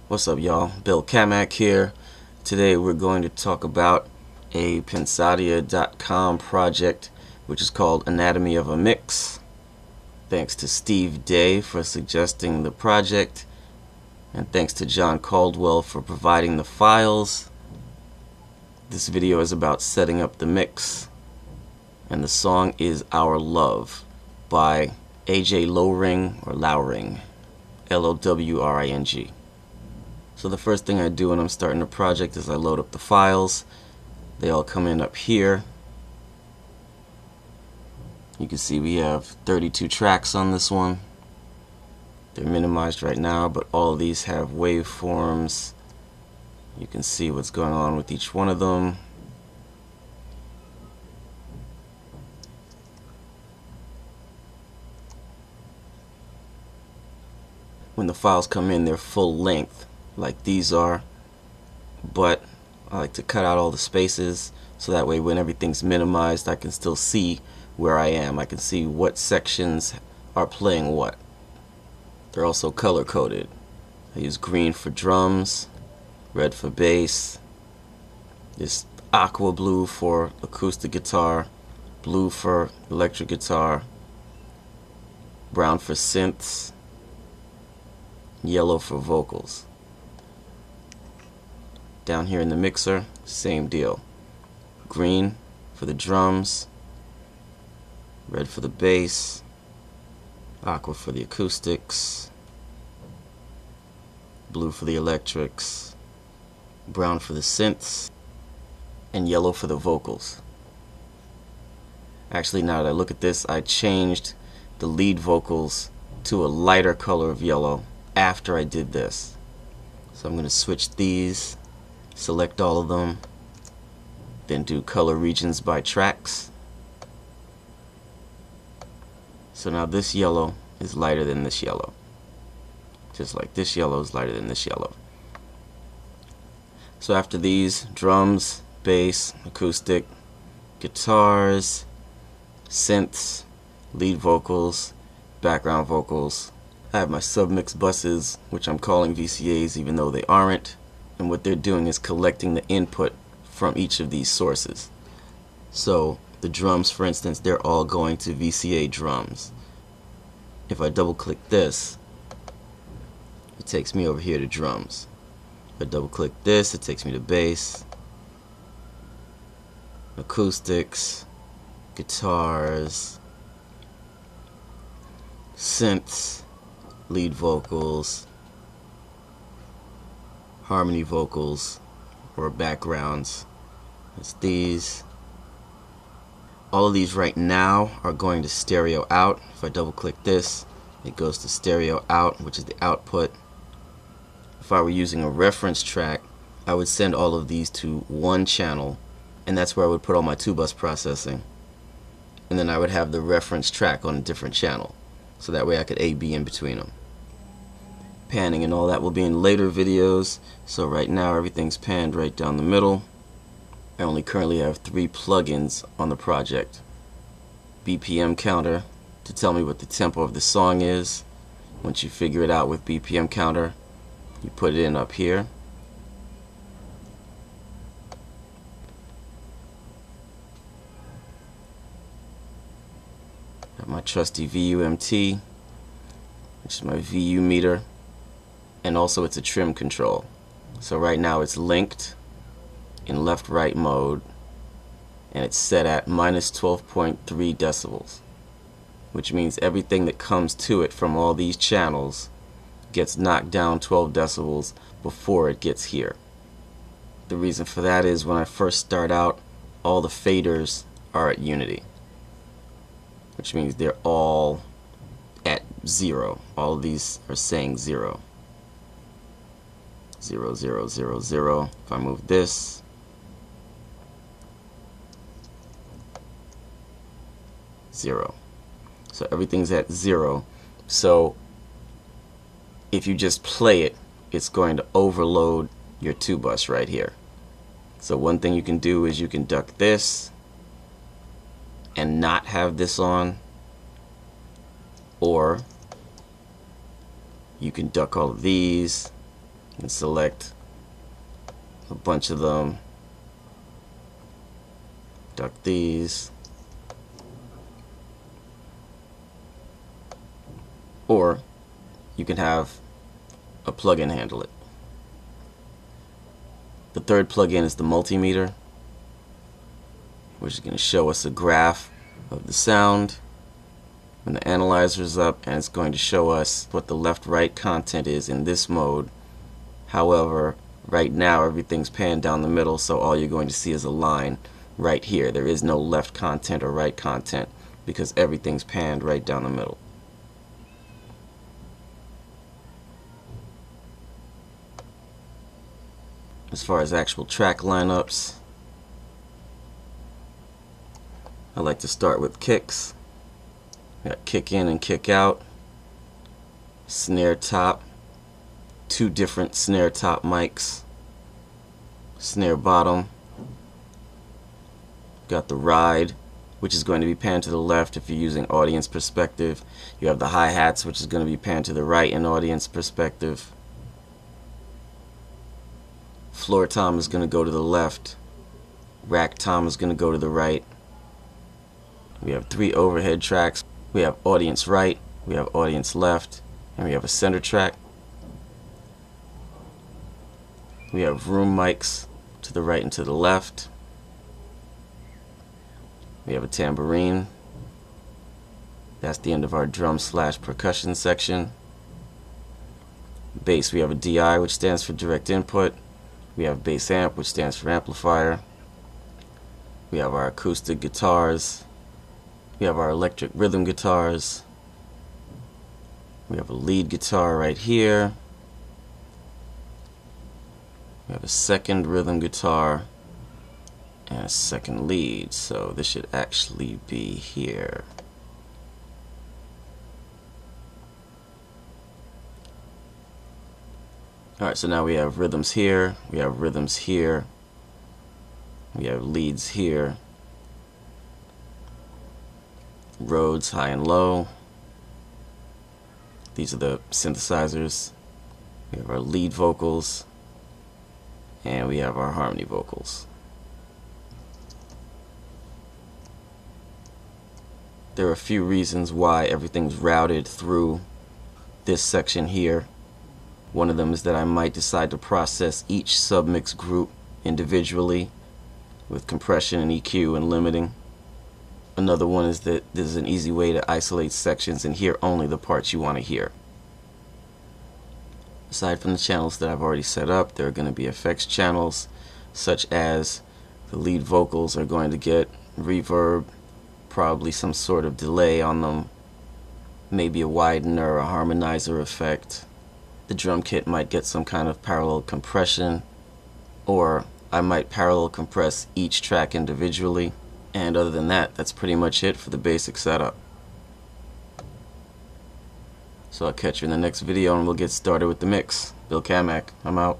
What's up, y'all? Bill Cammack here. Today we're going to talk about a Pensadia.com project which is called Anatomy of a Mix. Thanks to Steve Day for suggesting the project, and thanks to John Caldwell for providing the files. This video is about setting up the mix, and the song is Our Love by AJ Lowring, or Lowring, Lowring. So the first thing I do when I'm starting a project is I load up the files. They all come in up here. You can see we have 32 tracks on this one. They're minimized right now, but all of these have waveforms. You can see what's going on with each one of them. When the files come in, they're full length, like these are, but I like to cut out all the spaces so that way when everything's minimized I can still see where I am. I can see what sections are playing what. They're also color coded. I use green for drums, red for bass, this aqua blue for acoustic guitar, blue for electric guitar, brown for synths, yellow for vocals. Down here in the mixer, same deal. Green for the drums, red for the bass, aqua for the acoustics, blue for the electrics, brown for the synths, and yellow for the vocals. Actually, now that I look at this, I changed the lead vocals to a lighter color of yellow after I did this. So I'm going to switch these, select all of them, then do color regions by tracks. So now this yellow is lighter than this yellow, just like this yellow is lighter than this yellow. So after these, drums, bass, acoustic, guitars, synths, lead vocals, background vocals. I have my submix buses, which I'm calling VCAs even though they aren't, and what they're doing is collecting the input from each of these sources. So the drums, for instance, they're all going to VCA drums. If I double click this, it takes me over here to drums. If I double click this, it takes me to bass, acoustics, guitars, synths, lead vocals, harmony vocals, or backgrounds. It's these. All of these right now are going to stereo out. If I double click this, it goes to stereo out, which is the output. If I were using a reference track, I would send all of these to one channel, and that's where I would put all my 2-bus processing. And then I would have the reference track on a different channel, so that way I could A/B in between them. Panning and all that will be in later videos, so right now everything's panned right down the middle. I only currently have 3 plugins on the project. Bpm Counter to tell me what the tempo of the song is. Once you figure it out with Bpm Counter, you put it in up here. Got my trusty VUMT, which is my VU meter, and also it's a trim control. So right now it's linked in left-right mode, and it's set at minus 12.3 decibels, which means everything that comes to it from all these channels gets knocked down 12 decibels before it gets here. The reason for that is when I first start out, all the faders are at unity, which means they're all at 0. All of these are saying 0. 0, 0, 0, 0. If I move this, zero. So everything's at 0. So if you just play it, it's going to overload your 2-bus right here. So one thing you can do is you can duck this and not have this on, or you can duck all of these and select a bunch of them, duck these, or you can have a plugin handle it. The third plugin is the multimeter, which is going to show us a graph of the sound when the analyzer is up, and it's going to show us what the left-right content is in this mode. However, right now everything's panned down the middle, so all you're going to see is a line right here. There is no left content or right content because everything's panned right down the middle. As far as actual track lineups, I like to start with kicks. We got kick in and kick out, snare top, two different snare top mics, snare bottom, got the ride, which is going to be panned to the left if you're using audience perspective. You have the hi-hats, which is going to be panned to the right in audience perspective. Floor tom is going to go to the left, rack tom is going to go to the right. We have three overhead tracks. We have audience right, we have audience left, and we have a center track. We have room mics to the right and to the left. We have a tambourine. That's the end of our drum / percussion section. Bass, we have a DI, which stands for direct input. We have bass amp, which stands for amplifier. We have our acoustic guitars. We have our electric rhythm guitars. We have a lead guitar right here. We have a second rhythm guitar and a second lead, so this should actually be here. Alright, so now we have rhythms here, we have rhythms here, we have leads here, Rhodes high and low. These are the synthesizers. We have our lead vocals, and we have our harmony vocals. There are a few reasons why everything's routed through this section here. One of them is that I might decide to process each submix group individually with compression and EQ and limiting. Another one is that this is an easy way to isolate sections and hear only the parts you want to hear. Aside from the channels that I've already set up, there are going to be effects channels, such as the lead vocals are going to get reverb, probably some sort of delay on them, maybe a widener or a harmonizer effect. The drum kit might get some kind of parallel compression, or I might parallel compress each track individually. And other than that, that's pretty much it for the basic setup. So I'll catch you in the next video and we'll get started with the mix. Bill Cammack, I'm out.